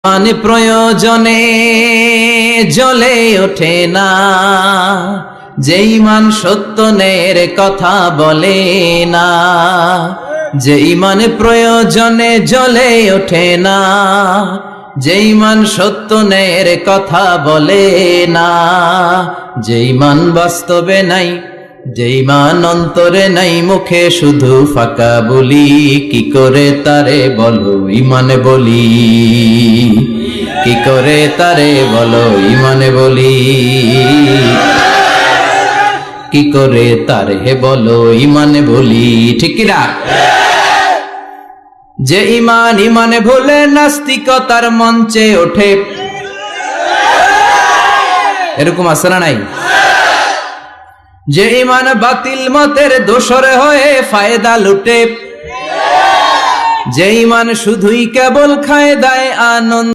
মানে প্রয়োজনে জ্বলে ওঠে না, যে ঈমান সত্যের কথা বলে না। যে ঈমান প্রয়োজনে জ্বলে ওঠে না, যে ঈমান সত্যের কথা বলে না। যে ঈমান বাস্তবে নাই, যে ঈমান অন্তরে নাই, মুখে শুধু ফাঁকা বলি। কি করে তারে বলো ঈমানে বলি, কি করে তারে বলো ঈমানে বলি, কি করে তারে বলো ঈমানে বলি। ঠিক না? যে ঈমান ঈমানে ভুলে নাস্তিকতার মঞ্চে ওঠে, এরকম আছে না নাই? যে ঈমান বাতিল মতের দোসর হয়ে ফায়দা লুটে, যে ঈমান শুধুই কেবল খায় দায় আনন্দ।